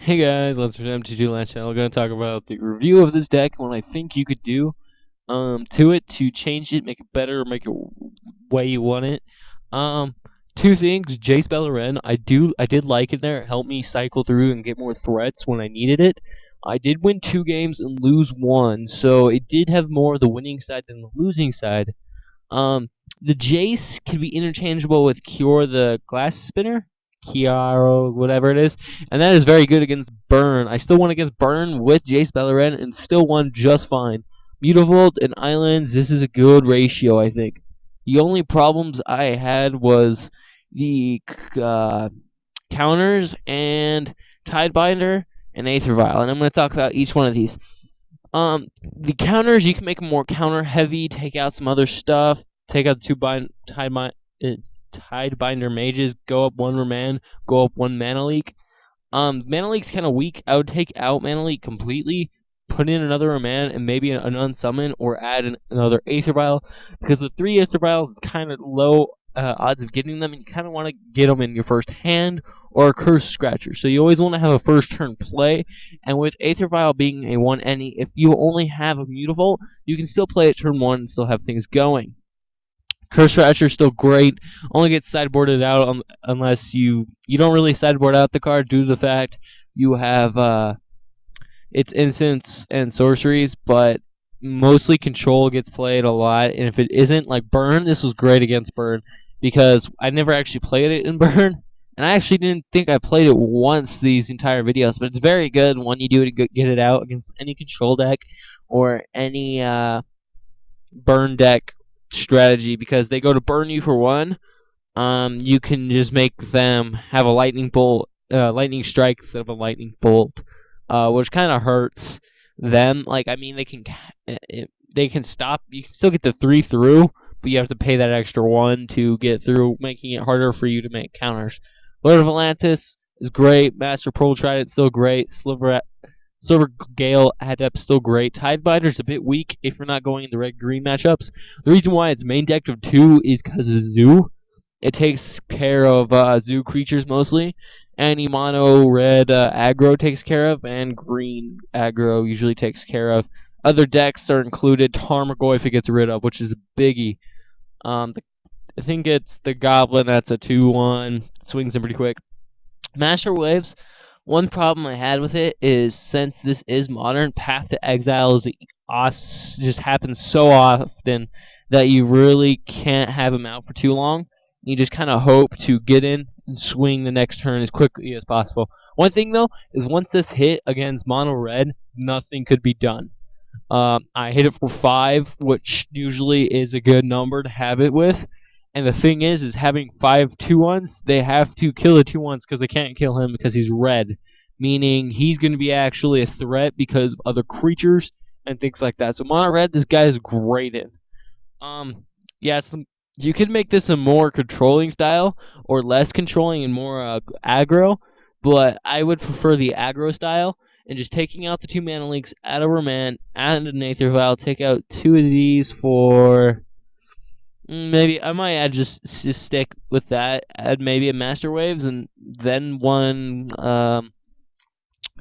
Hey guys, let's resume to Last Channel. We're going to talk about the review of this deck and what I think you could do to it to change it, make it better, or make it way you want it. Um, Two things: Jace Beleren, I did like it there. It helped me cycle through and get more threats when I needed it. I did win 2 games and lose one, so it did have more of the winning side than the losing side. Um, the Jace can be interchangeable with Cure the Glass Spinner, Kiaro, whatever it is, and that is very good against Burn. I still won against Burn with Jace Beleren and still won just fine. Mutavolt and Islands, this is a good ratio, I think. The only problems I had was the counters and Tidebinder and Aether Vial, and I'm going to talk about each one of these. The counters, you can make them more counter heavy, take out some other stuff, take out the Tidebinder mages, go up 1 man, go up 1 mana leak. Mana leak's kind of weak. I would take out mana leak completely, put in another man and maybe an unsummon, or add another Aether Vial, because with 3 Aether Vials, it's kind of low odds of getting them, and you kind of want to get them in your first hand or a Curse Scratcher. So you always want to have a first turn play, and with Aether Vial being a 1 any, if you only have a Mutavault, you can still play it turn 1 and still have things going. Curse Scratcher is still great. Only gets sideboarded out unless you don't really sideboard out the card due to the fact you have its instants and sorceries, but mostly control gets played a lot. And if it isn't, like Burn, this was great against Burn because I never actually played it in Burn, and I actually didn't think I played it once these entire videos. But it's very good when you do to get it out against any control deck or any Burn deck strategy, because they go to burn you for 1. You can just make them have a lightning bolt, lightning strike instead of a lightning bolt, which kind of hurts them. Like, I mean, they can stop. You can still get the 3 through, but you have to pay that extra 1 to get through, making it harder for you to make counters. Lord of Atlantis is great. Master Pearl Trident still great. Silver Gale Adept still great. Tidebiters a bit weak if you're not going in the red-green matchups. The reason why it's main decked of 2 is because of Zoo. It takes care of zoo creatures mostly. Any mono red aggro takes care of, and green aggro usually takes care of. Other decks are included. Tarmogoyf it gets rid of, which is a biggie. I think it's the Goblin that's a 2/1. Swings in pretty quick. Master Waves, one problem I had with it is, since this is modern, Path to Exile just happens so often that you really can't have him out for too long. You just kind of hope to get in and swing the next turn as quickly as possible. One thing though is, once this hit against mono red, nothing could be done. I hit it for 5, which usually is a good number to have it with. And the thing is having 5 2/1s, they have to kill the 2/1s because they can't kill him because he's red, meaning he's going to be actually a threat because of other creatures and things like that. So mono red, this guy is great in. Yeah, you could make this a more controlling style or less controlling and more aggro, but I would prefer the aggro style. And just taking out the 2 mana leaks, add a Remand, add an Aether Vial, take out 2 of these for maybe I might add just stick with that. Add maybe a Master Waves and then one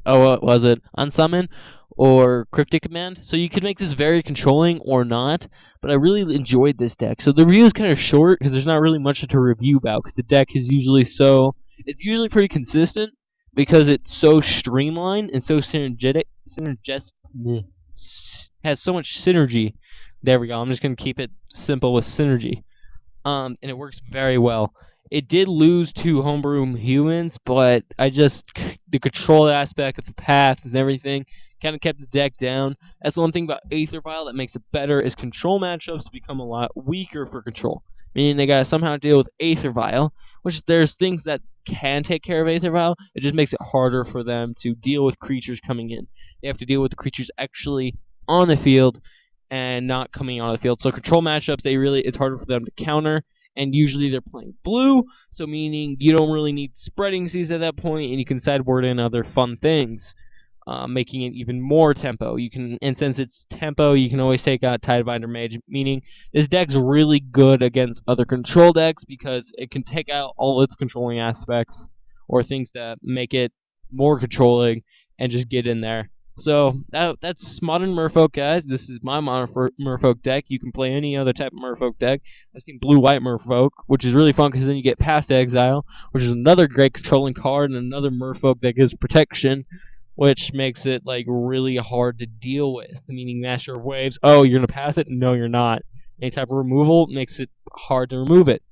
what was it? Unsummon or Cryptic Command. So you could make this very controlling or not, but I really enjoyed this deck. So the review is kind of short because there's not really much to review about, because the deck is usually it's usually pretty consistent because it's so streamlined and so has so much synergy. There we go. I'm just going to keep it simple with synergy. And it works very well. It did lose to homebrew humans, but the control aspect of the paths and everything kind of kept the deck down. That's the one thing about Aether Vial that makes it better, is control matchups become a lot weaker for control. Meaning they gotta somehow deal with Aether Vial, which there's things that can take care of Aether Vial. It just makes it harder for them to deal with creatures coming in. They have to deal with the creatures actually on the field and not coming on the field. So control matchups, it's harder for them to counter, and usually they're playing blue, so meaning you don't really need spreading seas at that point, and you can sideboard in other fun things, making it even more tempo. And since it's tempo, you can always take out Tidebinder Mage, meaning this deck's really good against other control decks because it can take out all its controlling aspects or things that make it more controlling, and just get in there. So that's modern Merfolk, guys. This is my modern Merfolk deck. You can play any other type of Merfolk deck. I've seen blue-white Merfolk, which is really fun because then you get Path to Exile, which is another great controlling card, and another Merfolk that gives protection, which makes it like really hard to deal with. Meaning Master of Waves, oh, you're gonna path it? No, you're not. Any type of removal makes it hard to remove it.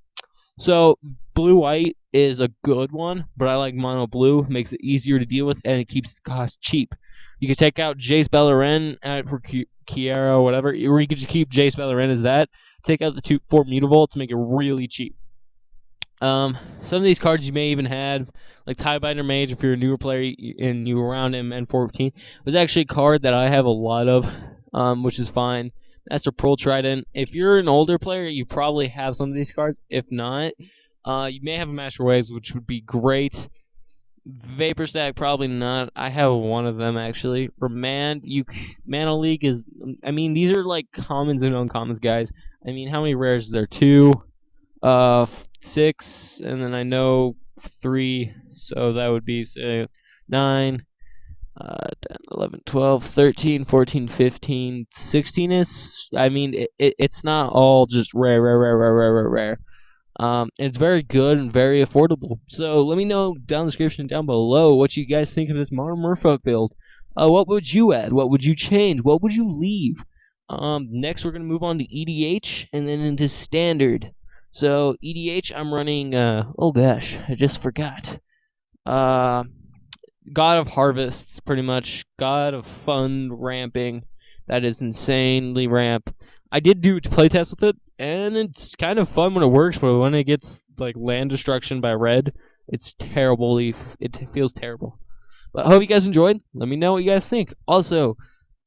So blue white is a good one, but I like mono blue. Makes it easier to deal with, and it keeps the cost cheap. You can take out Jace Beleren, add it for Kiara or whatever, or you could just keep Jace Beleren as that. Take out the 4 Mutavault to make it really cheap. Some of these cards you may even have, like Tidebiter Mage, if you're a newer player and you were around MN14, was actually a card that I have a lot of, which is fine. Master Pearl Trident. If you're an older player, you probably have some of these cards. If not, you may have a Master Waves, which would be great. Vapor Stack, probably not. I have one of them actually. Remand, Mana League is. I mean, these are like commons and uncommons, guys. I mean, how many rares is there? 2, 6, and then I know 3, so that would be say 9, 10, 11, 12, 13, 14, 15, 16 is. I mean, it's not all just rare. It's very good and very affordable. So let me know down in the description down below what you guys think of this modern Merfolk build. What would you add? What would you change? What would you leave? Next we're gonna move on to EDH and then into standard. So EDH, I'm running. Oh gosh, I just forgot. Uh, God of Harvests, pretty much. God of Fun ramping. That is insanely ramp. I did do playtest with it, and it's kind of fun when it works, but when it gets like land destruction by red, it's terribly. It feels terrible. But I hope you guys enjoyed. Let me know what you guys think. Also,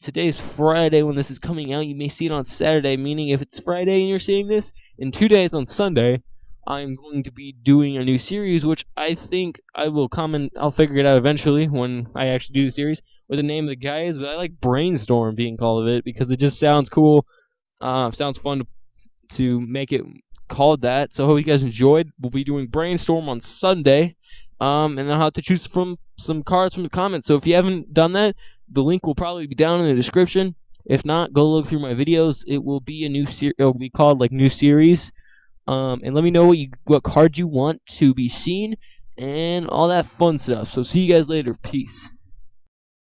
today's Friday when this is coming out. You may see it on Saturday, meaning if it's Friday and you're seeing this, in 2 days on Sunday, I'm going to be doing a new series, which I think I will comment. I'll figure it out eventually when I actually do the series, what the name of the guy is, but I like Brainstorm being called of it because it just sounds cool. Sounds fun to make it called that. So I hope you guys enjoyed. We'll be doing Brainstorm on Sunday. And I'll have to choose from some cards from the comments. So if you haven't done that, the link will probably be down in the description. If not, go look through my videos. It will be a new series. It will be called like new series. And let me know what cards you want to be seen and all that fun stuff. So see you guys later. Peace.